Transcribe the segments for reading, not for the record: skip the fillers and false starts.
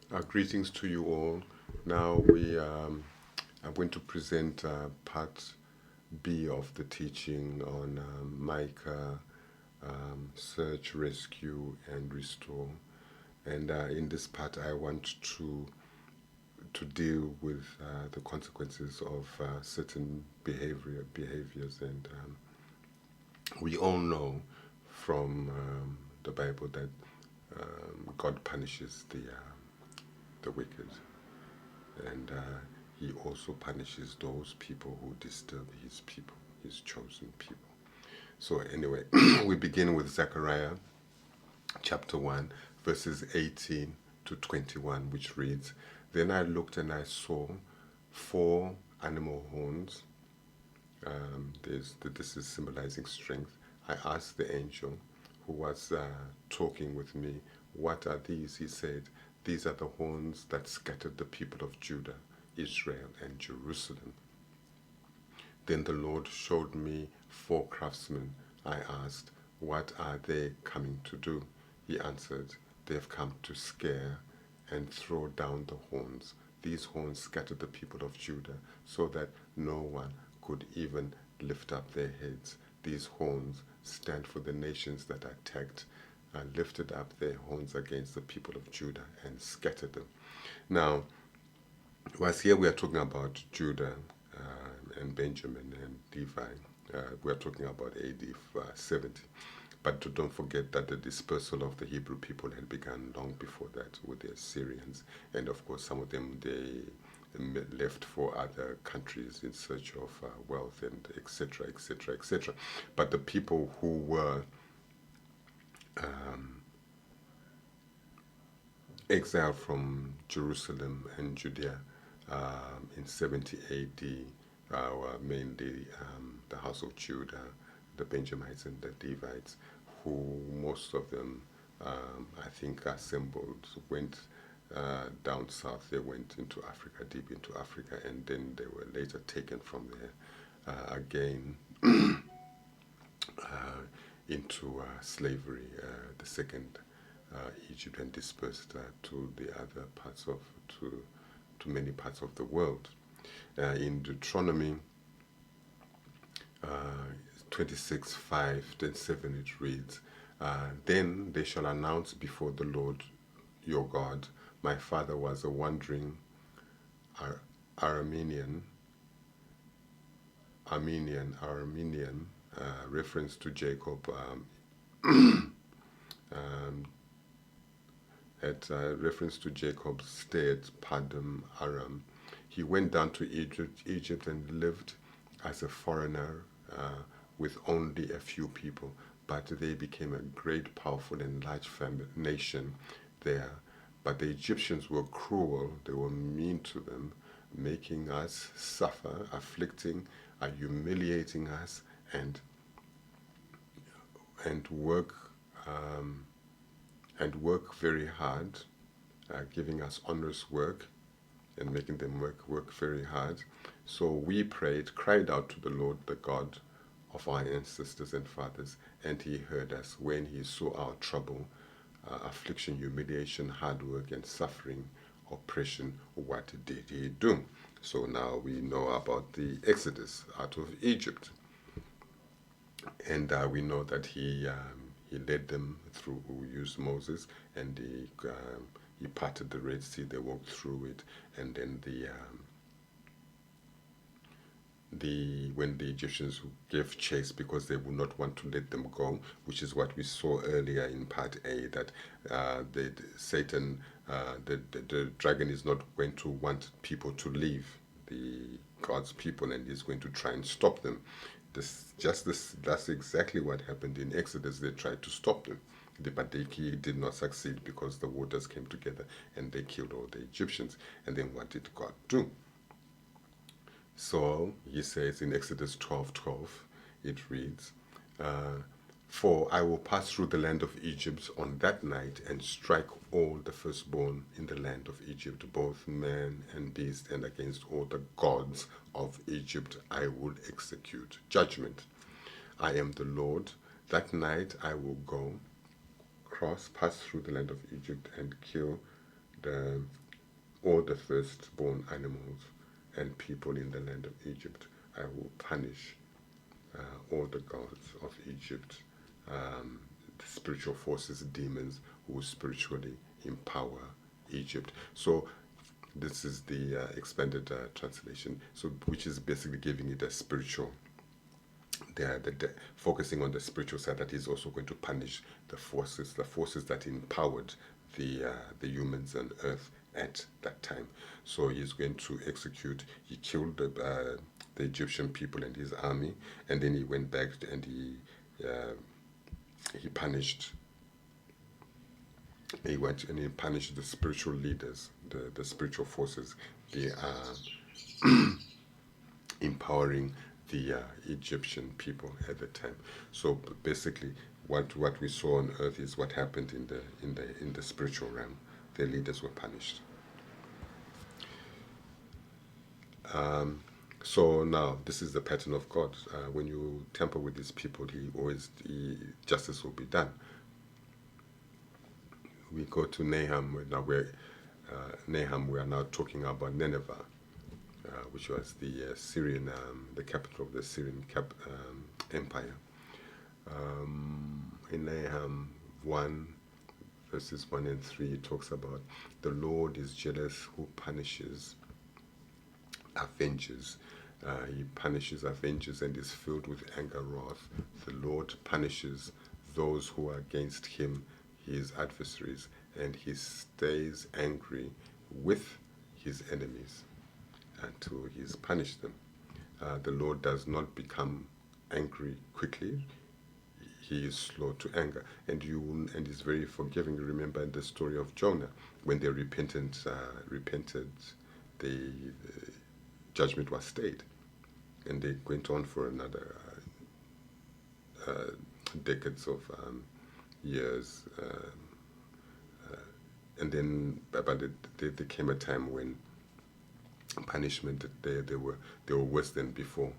Greetings to you all. Now we are going to present part B of the teaching on Micah, search, rescue, and restore. And in this part, I want to deal with the consequences of certain behaviors, and we all know from the Bible that God punishes the wicked, and he also punishes those people who disturb his people, his chosen people. So anyway, we begin with Zechariah chapter 1, verses 18 to 21, which reads, Then I looked and I saw 4 animal horns. This is symbolizing strength. I asked the angel who was talking with me, What are these? He said, These are the horns that scattered the people of Judah, Israel, and Jerusalem. Then the Lord showed me 4 craftsmen. I asked, What are they coming to do? He answered, They have come to scare and throw down the horns. These horns scattered the people of Judah so that no one could even lift up their heads. These horns stand for the nations that are attacked and lifted up their horns against the people of Judah and scattered them. Now, whilst here we are talking about Judah and Benjamin and Levi, we are talking about AD 70. But don't forget that the dispersal of the Hebrew people had begun long before that with the Assyrians. And of course, some of them, they left for other countries in search of wealth and etc., etc., etc. But the people who were exiled from Jerusalem and Judea in 70 AD were mainly the house of Judah, the Benjamites and the Levites, who most of them, I think, assembled, went down south. They went into Africa, deep into Africa, and then they were later taken from there again into slavery, the second Egypt, and dispersed to the other parts of, to many parts of the world. In Deuteronomy 26, 5 and 7, it reads, Then they shall announce before the Lord your God, my father was a wandering Aramean, reference to Jacob, reference to Jacob stayed Padam Aram. He went down to Egypt and lived as a foreigner with only a few people, but they became a great, powerful, and large nation there. But the Egyptians were cruel, they were mean to them, making us suffer, afflicting, humiliating us, and work very hard, giving us onerous work and making them work very hard. So we cried out to the Lord, the God of our ancestors and fathers, and he heard us. When he saw our trouble, affliction, humiliation, hard work, and suffering, oppression, what did he do? So now we know about the Exodus out of Egypt. And we know that he led them through, used Moses, and he parted the Red Sea. They walked through it, and then when the Egyptians gave chase because they would not want to let them go, which is what we saw earlier in part A, that Satan, the dragon, is not going to want people to leave God's people, and is going to try and stop them. That's exactly what happened in Exodus. They tried to stop them, but he did not succeed because the waters came together and they killed all the Egyptians. And then what did God do? So he says in Exodus 12:12, it reads, For I will pass through the land of Egypt on that night and strike all the firstborn in the land of Egypt, both man and beast, and against all the gods of Egypt I will execute judgment. I am the Lord. That night I will pass through the land of Egypt and kill all the firstborn animals and people in the land of Egypt. I will punish all the gods of Egypt, the spiritual forces, demons who spiritually empower Egypt. So this is the expanded translation, so which is basically giving it a spiritual. Focusing on the spiritual side, that is also going to punish the forces that empowered the humans on earth at that time. So he's going to execute. He killed the Egyptian people and his army, and then he went back and he punished. He went and he punished the spiritual leaders, the spiritual forces, the empowering the Egyptian people at the time. So basically, what we saw on earth is what happened in the spiritual realm. Their leaders were punished. So now this is the pattern of God. When you tamper with these people, justice will be done. We go to Nahum. Now Nahum. We are now talking about Nineveh, which was the Syrian, the capital of the Syrian empire. In Nahum 1, verses 1 and 3, it talks about the Lord is jealous who punishes, avenges. He punishes, avenges, and is filled with anger, wrath. The Lord punishes those who are against him, his adversaries, and he stays angry with his enemies until he's punished them. The Lord does not become angry quickly. He is slow to anger, and is very forgiving. Remember in the story of Jonah, when they repented, the judgment was stayed, and they went on for another decades of years, and then but there came a time when punishment, they were worse than before.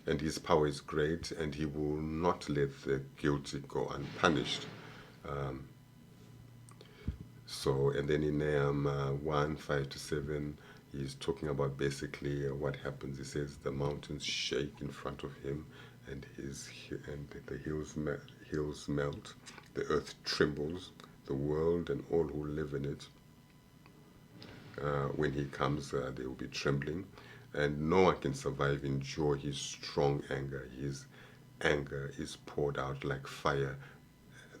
And his power is great, and he will not let the guilty go unpunished. And then in Nahum 1, 5-7, he's talking about basically what happens. He says the mountains shake in front of him, and the hills melt, the earth trembles, the world and all who live in it. When he comes, they will be trembling, and no one can endure his strong anger. His anger is poured out like fire.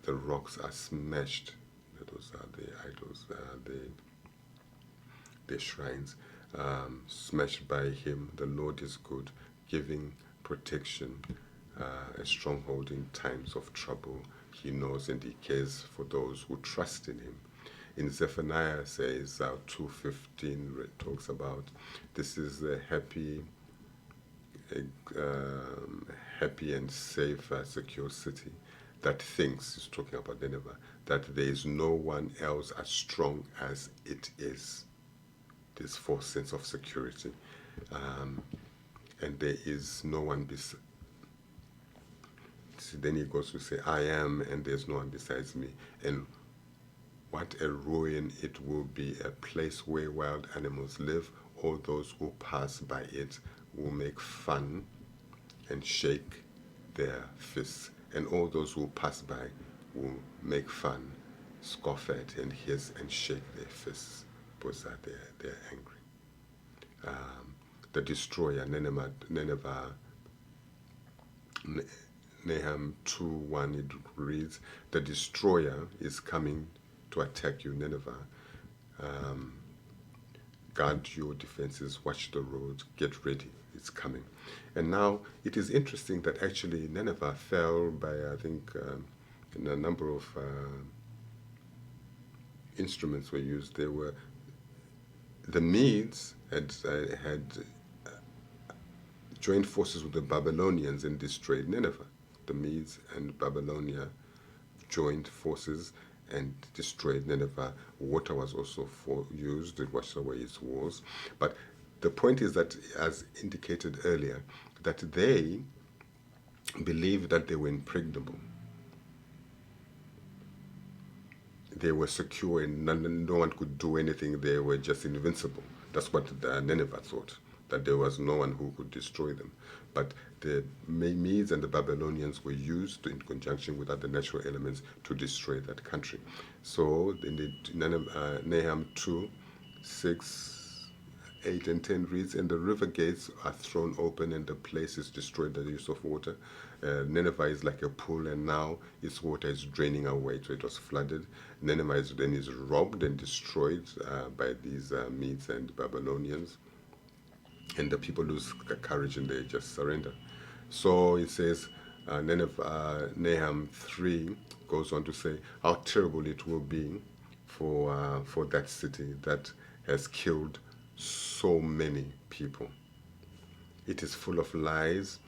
The rocks are smashed. Those are the idols, the shrines, smashed by him. The Lord is good, giving protection, a stronghold in times of trouble. He knows and he cares for those who trust in him. In Zephaniah says 2:15, it talks about this is a happy and safe, secure city that thinks, he's talking about Nineveh, that there is no one else as strong as it is. This false sense of security, and there is no one beside. Then he goes to say, I am, and there's no one besides me. And what a ruin it will be, a place where wild animals live. All those who pass by it will make fun and shake their fists. And all those who pass by will make fun, scoff at, and hiss and shake their fists because they're angry. The destroyer, Nineveh, Nahum 2:1, it reads, the destroyer is coming to attack you, Nineveh. Guard your defenses, watch the road, get ready, it's coming. And now it is interesting that actually Nineveh fell by, I think, in a number of instruments were used. There were, the Medes had joined forces with the Babylonians and destroyed Nineveh. The Medes and Babylonia joined forces and destroyed Nineveh. Water was also used to wash away its walls. But the point is that, as indicated earlier, that they believed that they were impregnable. they were secure and no one could do anything. They were just invincible. That's what Nineveh thought, that there was no one who could destroy them. But the Medes and the Babylonians were used in conjunction with other natural elements to destroy that country. So in the Nahum 2, 6, 8 and 10 reads, and the river gates are thrown open and the place is destroyed, the use of water. Nineveh is like a pool and now its water is draining away, so it was flooded. Nineveh then is robbed and destroyed by these Medes and Babylonians. And the people lose courage and they just surrender. So it says, Nahum 3 goes on to say how terrible it will be for that city that has killed so many people. It is full of lies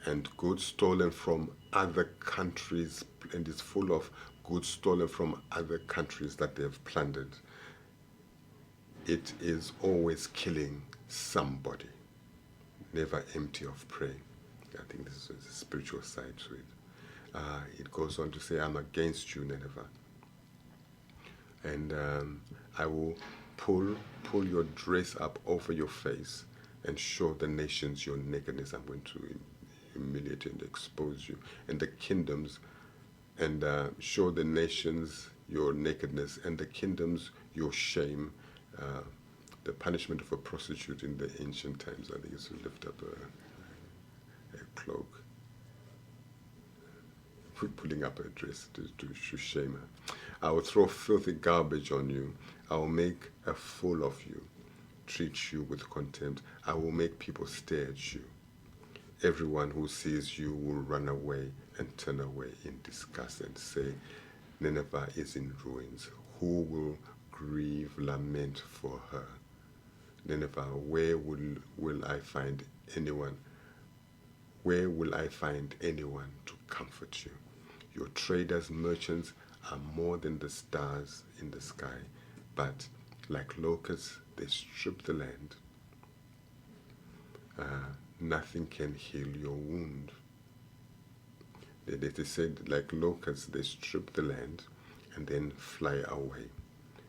and goods stolen from other countries, and is full of goods stolen from other countries that they have plundered. It is always killing somebody, never empty of prey. I think this is a spiritual side to it. It goes on to say, I'm against you, Nineveh. And I will pull your dress up over your face and show the nations your nakedness. I'm going to humiliate and expose you. And the kingdoms, and show the nations your nakedness, and the kingdoms your shame. The punishment of a prostitute in the ancient times, I think, is to lift up a cloak, pulling up a dress to shame her. I will throw filthy garbage on you. I will make a fool of you, treat you with contempt. I will make people stare at you. Everyone who sees you will run away and turn away in disgust and say, Nineveh is in ruins. Who will grieve, lament for her? Nineveh, where will I find anyone? Where will I find anyone to comfort you? Your traders, merchants are more than the stars in the sky, but like locusts, they strip the land. Nothing can heal your wound. They said, like locusts, they strip the land and then fly away.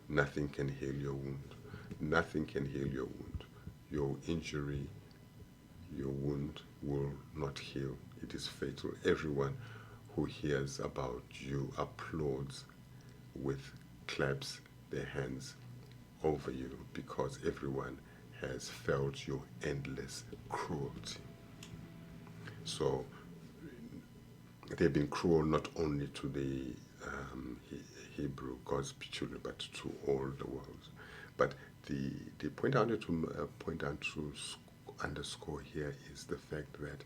Nothing can heal your wound. Nothing can heal your wound. Your injury, your wound will not heal. It is fatal. Everyone who hears about you applauds with claps their hands over you, because everyone has felt your endless cruelty. So they've been cruel not only to the Hebrew God's children, but to all the world. But the point I wanted to underscore here is the fact that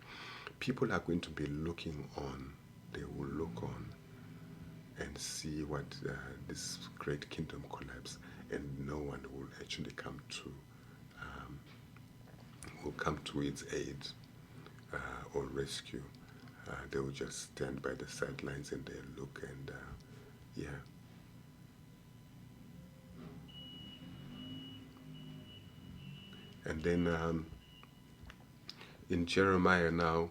people are going to be looking on. They will look on and see what this great kingdom collapse, and no one will actually come to its aid or rescue. They will just stand by the sidelines and they look and yeah. And then in Jeremiah now,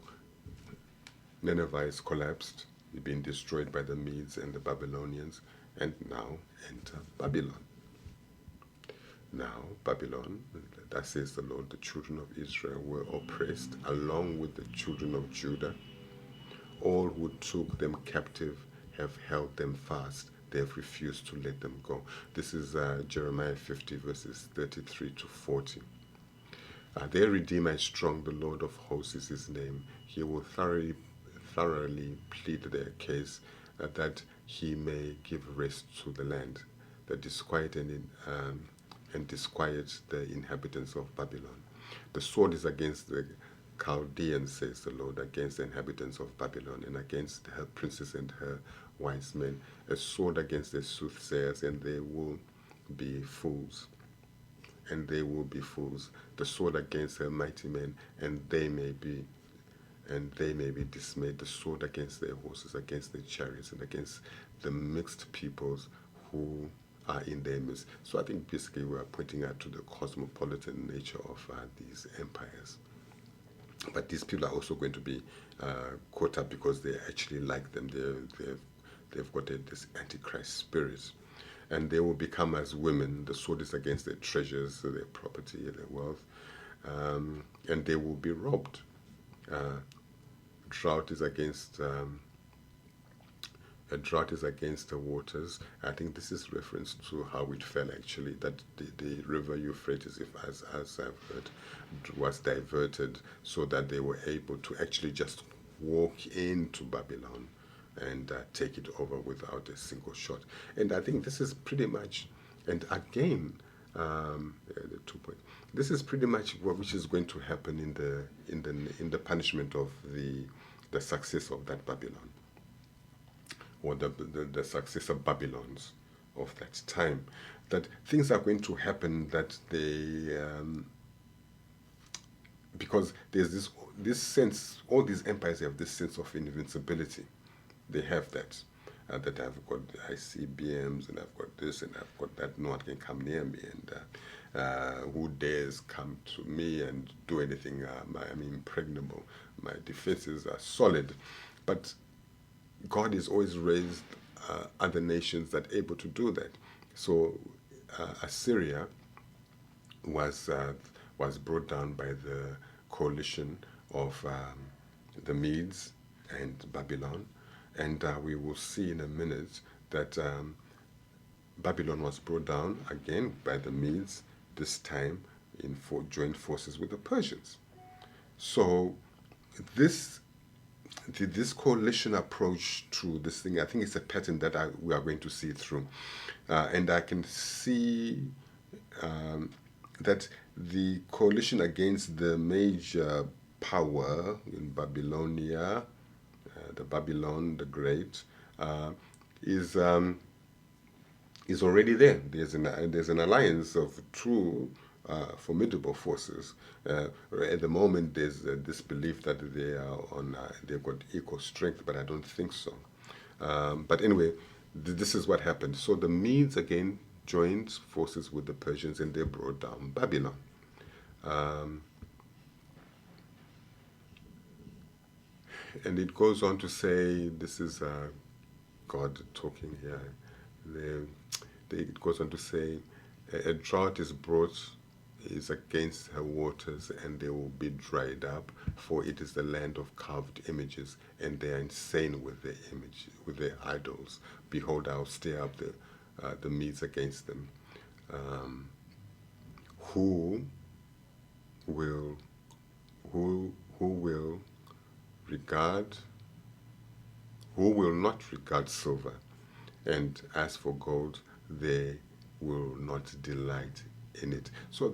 Nineveh is collapsed, been destroyed by the Medes and the Babylonians, and now enter Babylon. Now Babylon, that says the Lord, the children of Israel were oppressed along with the children of Judah. All who took them captive have held them fast. They have refused to let them go. This is Jeremiah 50 verses 33 to 40. Their Redeemer is strong, the Lord of hosts is his name. He will thoroughly plead their case, that he may give rest to the land, that disquiet and disquiet the inhabitants of Babylon. The sword is against the Chaldeans, says the Lord, against the inhabitants of Babylon, and against her princes and her wise men. A sword against the soothsayers, and they will be fools. And they will be fools. The sword against her mighty men, and they may be dismayed. The sword against their horses, against their chariots, and against the mixed peoples who are in their midst. So I think basically we are pointing out to the cosmopolitan nature of these empires. But these people are also going to be caught up because they actually like them. They've got this antichrist spirit. and they will become as women. The sword is against their treasures, their property, their wealth, and they will be robbed. Drought is against a drought is against the waters. I think this is reference to how it fell actually, that the river Euphrates, if as I've heard, was diverted so that they were able to actually just walk into Babylon and take it over without a single shot. And I think this is pretty much, and again, the 2 point. This is pretty much what which is going to happen in the punishment of the success of that Babylon, or the successor Babylons of that time. That things are going to happen that they because there's this sense, all these empires have this sense of invincibility. They have that. That I've got ICBMs and I've got this and I've got that. No one can come near me, and who dares come to me and do anything? I'm impregnable. My defenses are solid. But God has always raised other nations that are able to do that. So Assyria was brought down by the coalition of the Medes and Babylon. And we will see in a minute that Babylon was brought down again by the Medes, this time in joint forces with the Persians. So this coalition approach to this thing, I think it's a pattern that we are going to see through. And I can see that the coalition against the major power in Babylonia, the Babylon the Great, is already there. There's an alliance of true formidable forces. At the moment, there's this belief that they've got equal strength, but I don't think so. But anyway, this is what happened. So the Medes again joined forces with the Persians, and they brought down Babylon. And it goes on to say, this is God talking here. It goes on to say, a drought is against her waters, and they will be dried up, for it is the land of carved images, and they are insane with their image, with their idols. Behold, I will stir up the Medes against them. Who will not regard silver, and as for gold, they will not delight in it. So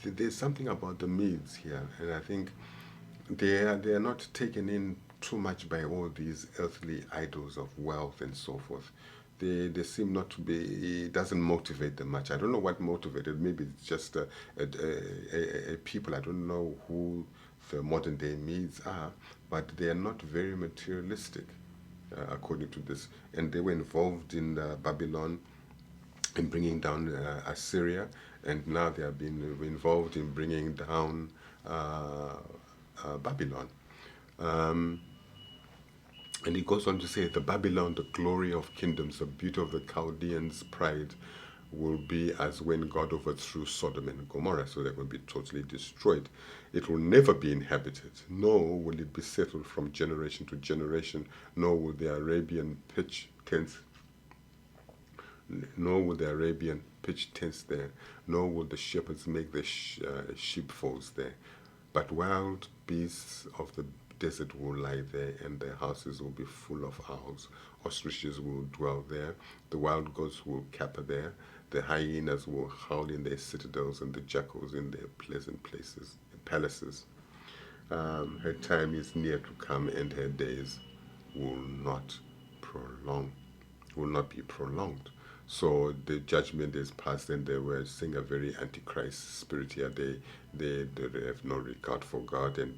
there's something about the Medes here, and I think they are not taken in too much by all these earthly idols of wealth and so forth. They seem not to be, it doesn't motivate them much. I don't know what motivated. Maybe it's just a people. I don't know who the modern day Medes are, but they are not very materialistic, according to this. And they were involved in Babylon, in bringing down Assyria, and now they have been involved in bringing down Babylon. And he goes on to say, the Babylon, the glory of kingdoms, the beauty of the Chaldeans' pride, will be as when God overthrew Sodom and Gomorrah. So they're going to be totally destroyed. It will never be inhabited, nor will it be settled from generation to generation, nor will the Arabian pitch tents there, nor will the shepherds make their sheepfolds there. But wild beasts of the desert will lie there, and their houses will be full of owls. Ostriches will dwell there. The wild goats will caper there. The hyenas will howl in their citadels, and the jackals in their pleasant palaces. Her time is near to come, and her days will not be prolonged. So the judgment is past, and they were seeing a very antichrist spirit here. They have no regard for God, and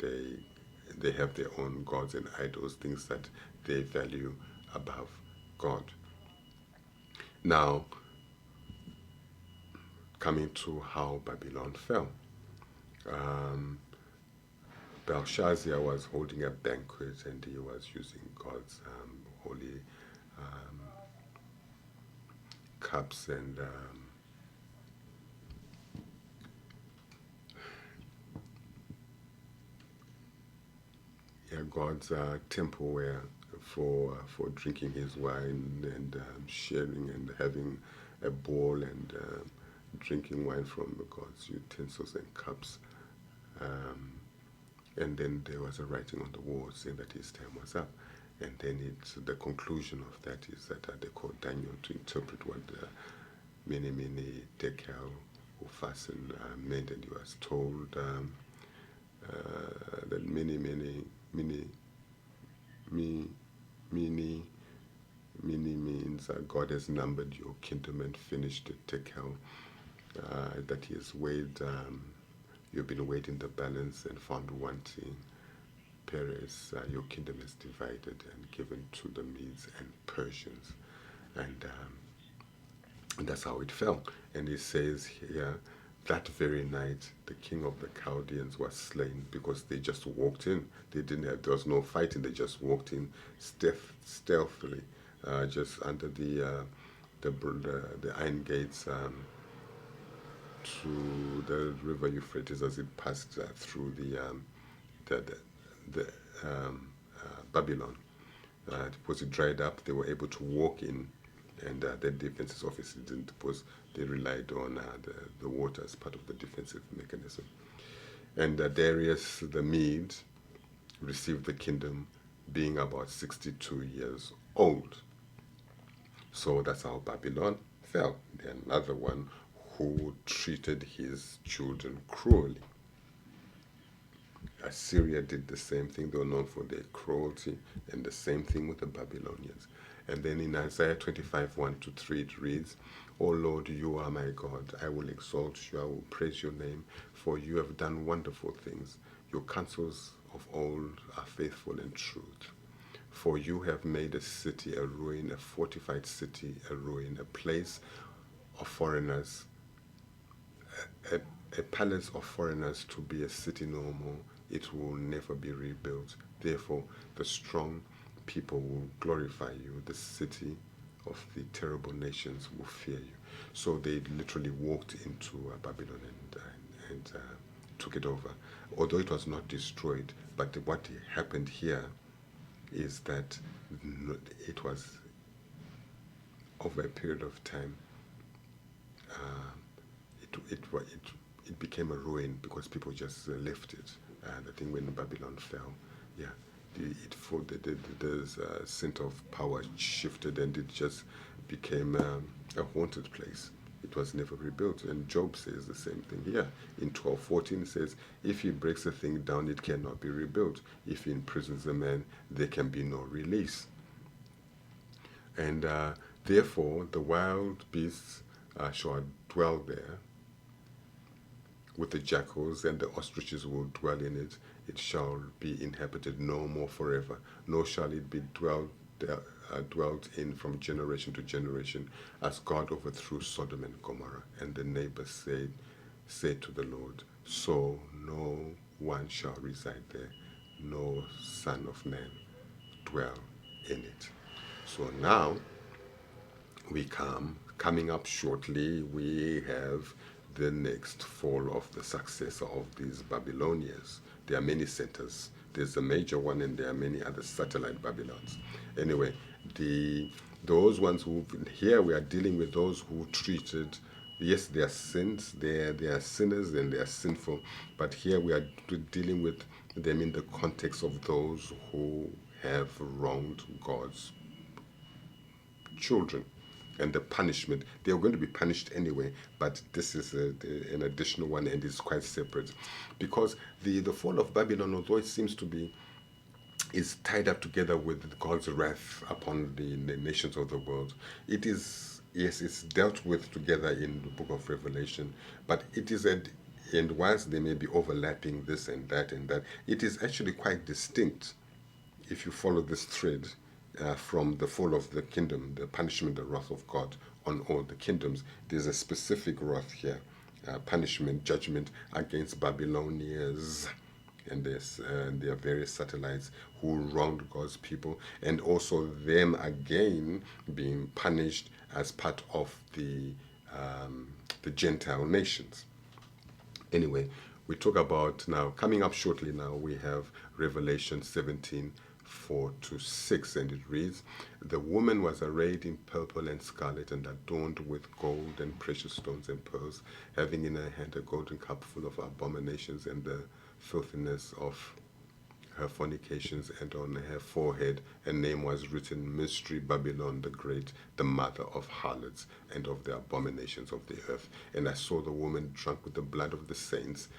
they have their own gods and idols, things that they value above God. Now, coming to how Babylon fell. Belshazzar was holding a banquet, and he was using God's holy cups, and God's temple where for drinking his wine and sharing and having a bowl and drinking wine from God's utensils and cups. And then there was a writing on the wall saying that his time was up. And then the conclusion of that is that they called Daniel to interpret what many decal who fastened meant, and he was told that many means God has numbered your kingdom and finished the tekel, that he has weighed, you've been weighed in the balance and found wanting. Perez, your kingdom is divided and given to the Medes and Persians. And that's how it fell. And it says here, that very night, the king of the Chaldeans was slain because they just walked in. They didn't have, there was no fighting. They just walked in stealthily, just under the iron gates to the river Euphrates as it passed through the Babylon. Because it dried up, they were able to walk in, and their defenses obviously didn't, because they relied on the water as part of the defensive mechanism. And Darius the Mede received the kingdom being about 62 years old. So that's how Babylon fell. Another one who treated his children cruelly. Assyria did the same thing. They were known for their cruelty, and the same thing with the Babylonians. And then in Isaiah 25, 1-3, it reads, O Lord, you are my God. I will exalt you. I will praise your name, for you have done wonderful things. Your counsels of old are faithful and truth. For you have made a city a ruin, a fortified city a ruin, a place of foreigners, a palace of foreigners to be a city no more. It will never be rebuilt. Therefore, the strong people will glorify you. The city of the terrible nations will fear you. So they literally walked into Babylon and took it over. Although it was not destroyed, but what happened here is that it was over a period of time. It became a ruin because people just left it. I think when Babylon fell, the center of power shifted, and it just became a haunted place. It was never rebuilt. And Job says the same thing here. In 12:14 it says, if he breaks a thing down, it cannot be rebuilt. If he imprisons a man, there can be no release. And therefore, the wild beasts shall dwell there, with the jackals, and the ostriches will dwell in it. It shall be inhabited no more forever, nor shall it be dwelt in from generation to generation, as God overthrew Sodom and Gomorrah. And the neighbors said to the Lord, so no one shall reside there, no son of man dwell in it. So now we coming up shortly, we have the next fall of the successor of these Babylonians. There are many centers. There's a major one, and there are many other satellite Babylons. Anyway, those ones who, here we are dealing with those who treated, yes, they are sins, they are sinners and they are sinful, but here we are dealing with them in the context of those who have wronged God's children. And the punishment, they are going to be punished anyway, but this is an additional one, and it's quite separate. Because the fall of Babylon, although it seems to be, is tied up together with God's wrath upon the nations of the world. It is, yes, it's dealt with together in the book of Revelation, but it is, and whilst they may be overlapping this and that, it is actually quite distinct if you follow this thread. From the fall of the kingdom, the punishment, the wrath of God on all the kingdoms. There's a specific wrath here, punishment, judgment against Babylonians, and there are various satellites who wronged God's people, and also them again being punished as part of the Gentile nations. Anyway, we talk about now, coming up shortly now, we have Revelation 17:4-6, and it reads, "The woman was arrayed in purple and scarlet and adorned with gold and precious stones and pearls, having in her hand a golden cup full of abominations and the filthiness of her fornications, and on her forehead a name was written, Mystery Babylon the Great, the mother of harlots and of the abominations of the earth. And I saw the woman drunk with the blood of the saints,"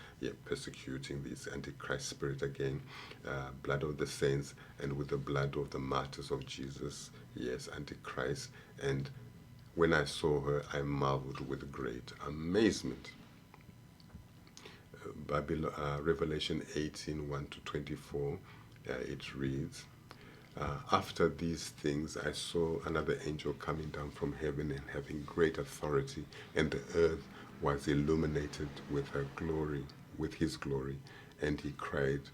persecuting this Antichrist spirit again, blood of the saints, and with the blood of the martyrs of Jesus, yes, Antichrist. "And when I saw her, I marveled with great amazement." Revelation 18:1-24, it reads, "After these things I saw another angel coming down from heaven and having great authority, and the earth was illuminated with her glory, with his glory. And he cried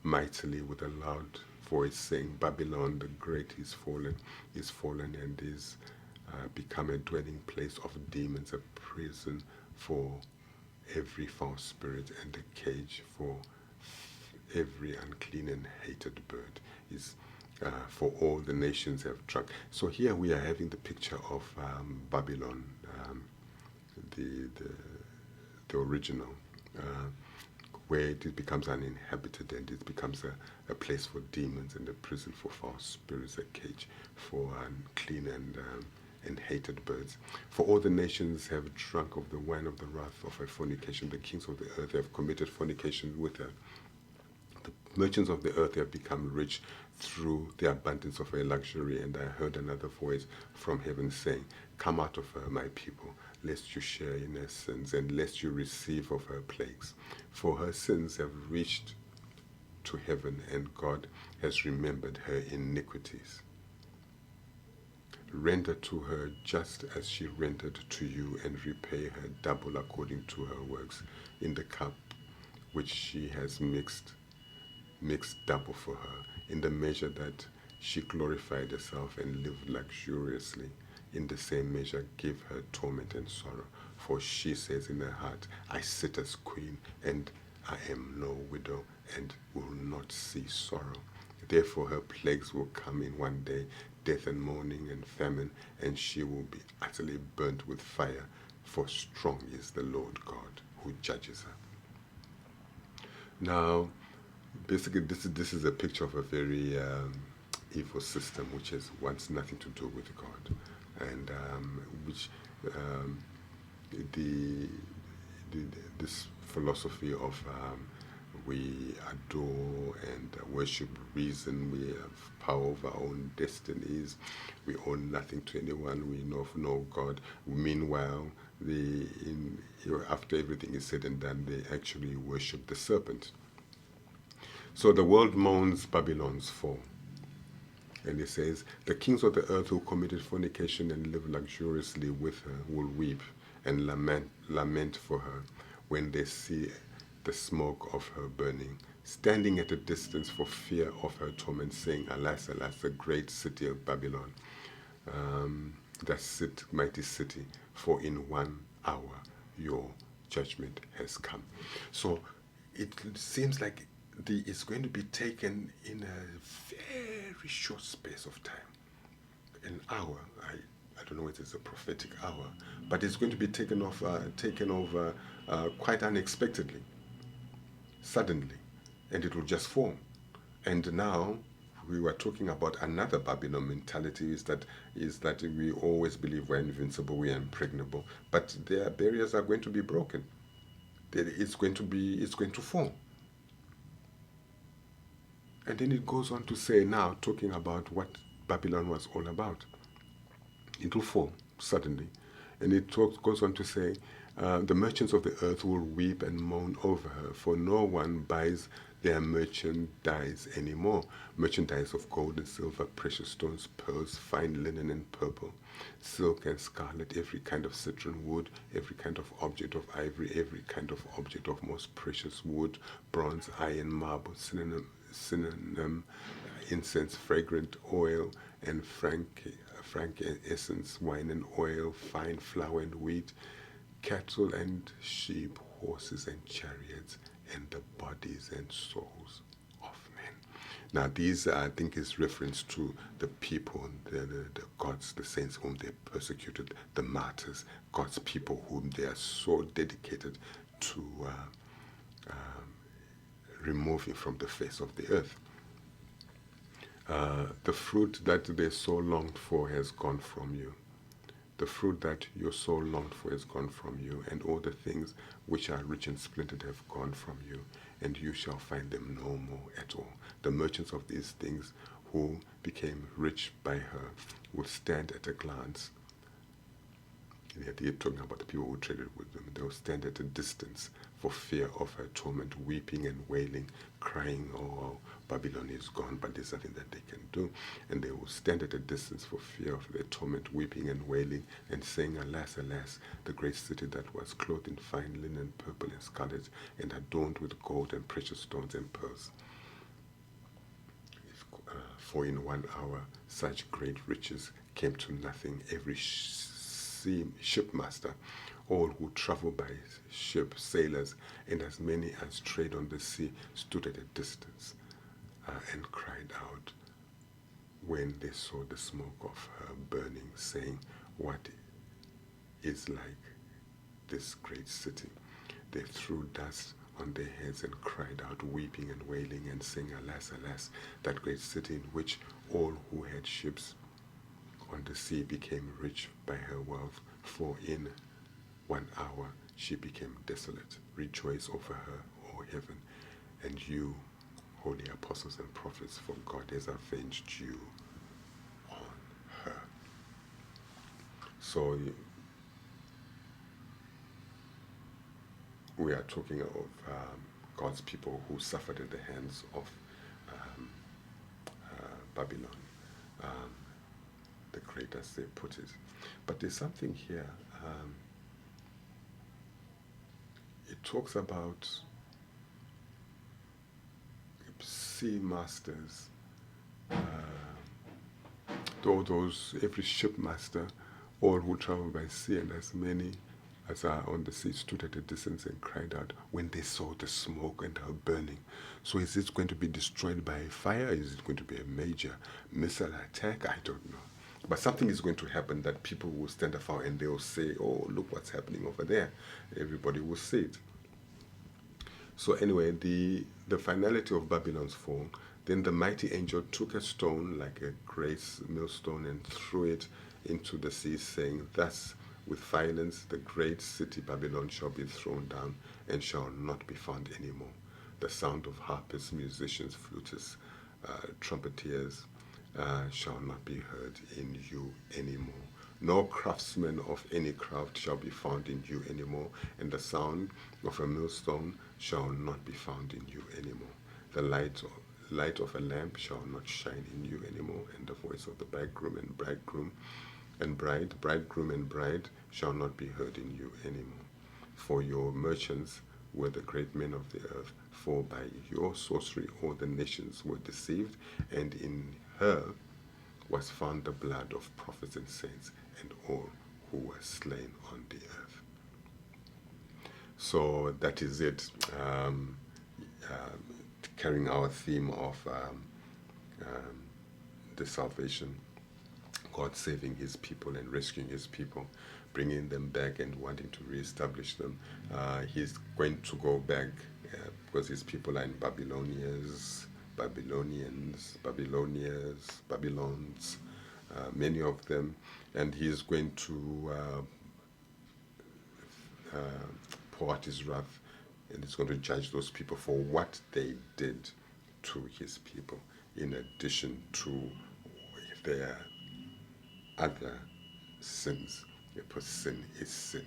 mightily with a loud voice, saying, Babylon the Great is fallen, and is become a dwelling place of demons, a prison for every foul spirit, and a cage for every unclean and hated bird, is for all the nations have drunk." So here we are having the picture of Babylon, the original, where it becomes uninhabited, and it becomes a place for demons, and a prison for foul spirits, a cage for unclean and hated birds. "For all the nations have drunk of the wine of the wrath of her fornication. The kings of the earth have committed fornication with her. The merchants of the earth have become rich through the abundance of her luxury. And I heard another voice from heaven saying, Come out of her, my people, lest you share in her sins, and lest you receive of her plagues. For her sins have reached to heaven, and God has remembered her iniquities. Render to her just as she rendered to you, and repay her double according to her works. In the cup which she has mixed double for her. In the measure that she glorified herself and lived luxuriously, in the same measure give her torment and sorrow. For she says in her heart, I sit as queen, and I am no widow, and will not see sorrow. Therefore her plagues will come in one day, death and mourning and famine, and she will be utterly burnt with fire, for strong is the Lord God who judges her." Now, basically, this is a picture of a very evil system, which wants nothing to do with God, and which this philosophy of we adore and worship reason, we have power over our own destinies, we own nothing to anyone, we know of no God. Meanwhile, after everything is said and done, they actually worship the serpent. So the world mourns Babylon's fall. And it says, the kings of the earth who committed fornication and lived luxuriously with her will weep and lament for her when they see the smoke of her burning, standing at a distance for fear of her torment, saying, Alas, alas, the great city of Babylon, that mighty city, for in 1 hour your judgment has come. So it seems like it's going to be taken in a very short space of time. An hour, I don't know if it's a prophetic hour, but it's going to be taken over quite unexpectedly, suddenly, and it will just form. And now we were talking about another Babylon mentality, is that we always believe we're invincible, we are impregnable, but their barriers are going to be broken. It's going to form. And then it goes on to say, now talking about what Babylon was all about. It will fall suddenly. And it goes on to say, the merchants of the earth will weep and moan over her, for no one buys their merchandise anymore. Merchandise of gold and silver, precious stones, pearls, fine linen and purple, silk and scarlet, every kind of citron wood, every kind of object of ivory, every kind of object of most precious wood, bronze, iron, marble, cinnamon, incense, fragrant oil, and frankincense, wine and oil, fine flour and wheat, cattle and sheep, horses and chariots, and the bodies and souls of men. Now these, I think, is reference to the people, the gods, the saints whom they persecuted, the martyrs, God's people whom they are so dedicated to removing from the face of the earth. The fruit that they so longed for has gone from you. The fruit that your soul longed for has gone from you, and all the things which are rich and splendid have gone from you, and you shall find them no more at all. The merchants of these things who became rich by her would stand at a glance. They're talking about the people who traded with them. They will stand at a distance for fear of her torment, weeping and wailing, crying, "Oh, Babylon is gone," but there's nothing that they can do. And they will stand at a distance for fear of their torment, weeping and wailing, and saying, "Alas, alas, the great city that was clothed in fine linen, purple and scarlet, and adorned with gold and precious stones and pearls. For in 1 hour such great riches came to nothing. Every shipmaster, all who travel by ship, sailors, and as many as trade on the sea, stood at a distance and cried out when they saw the smoke of her burning, saying, What is like this great city? They threw dust on their heads and cried out, weeping and wailing, and saying, Alas, alas, that great city in which all who had ships on the sea became rich by her wealth, for in 1 hour she became desolate. Rejoice over her, O heaven, and you, holy apostles and prophets, for God has avenged you on her. So we are talking of God's people who suffered at the hands of Babylon, the great, as they put it. But there's something here. It talks about sea masters, every shipmaster, all who travel by sea, and as many as are on the sea stood at a distance and cried out when they saw the smoke and her burning. So is it going to be destroyed by fire? Is it going to be a major missile attack? I don't know. But something is going to happen that people will stand afar and they will say, oh, look what's happening over there. Everybody will see it. So anyway, the finality of Babylon's fall, then the mighty angel took a stone, like a great millstone, and threw it into the sea, saying, Thus with violence the great city Babylon shall be thrown down and shall not be found anymore. The sound of harpists, musicians, flutists, trumpeters shall not be heard in you anymore. No craftsman of any craft shall be found in you anymore, and the sound of a millstone shall not be found in you anymore. The light of a lamp shall not shine in you anymore, and the voice of the bridegroom and bride shall not be heard in you anymore. For your merchants were the great men of the earth, for by your sorcery all the nations were deceived, and in her was found the blood of prophets and saints, and all who were slain on the earth. So that is it, carrying our theme of the salvation, God saving his people and rescuing his people, bringing them back and wanting to reestablish them. He's going to go back because his people are in Babylons, many of them, and he is going to pour out his wrath, and he's going to judge those people for what they did to his people, in addition to their other sins, because sin is sin.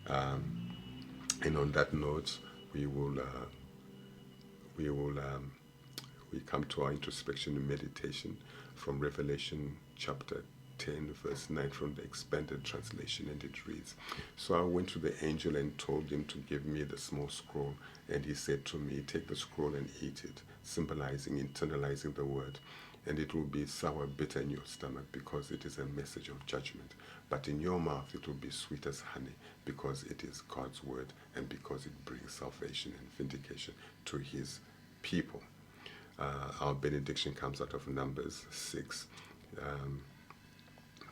And on that note, we come to our introspection and meditation from Revelation chapter 10, verse 9, from the expanded translation, and it reads, So I went to the angel and told him to give me the small scroll, and he said to me, Take the scroll and eat it, symbolizing, internalizing the word. and it will be sour, bitter in your stomach because it is a message of judgment. But in your mouth it will be sweet as honey because it is God's word and because it brings salvation and vindication to his people. Our benediction comes out of Numbers 6,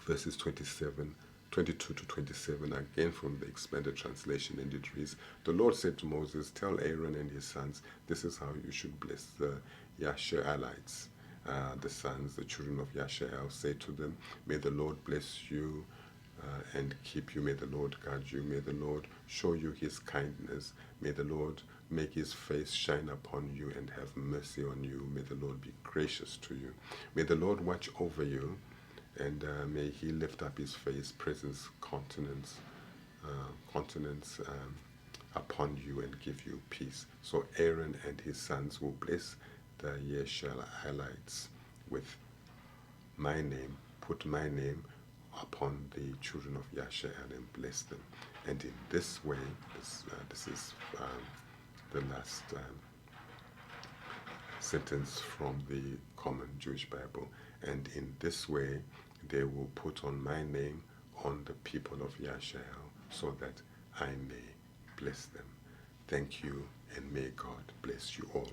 verses 22 to 27, again from the expanded translation, and it reads, "The Lord said to Moses, tell Aaron and his sons, this is how you should bless the Yasha'elites, the children of Yasha'el. Say to them, may the Lord bless you and keep you. May the Lord guard you. May the Lord show you his kindness. May the Lord make his face shine upon you and have mercy on you. May the Lord be gracious to you. May the Lord watch over you, and may he lift up his face, presence, countenance upon you and give you peace." So Aaron and his sons will bless the Yasha'elites with my name, put my name upon the children of Yasha'el and bless them. And in this way, this is the last sentence from the Common Jewish Bible. And in this way, they will put on my name on the people of Yasha'el so that I may bless them. Thank you, and may God bless you all.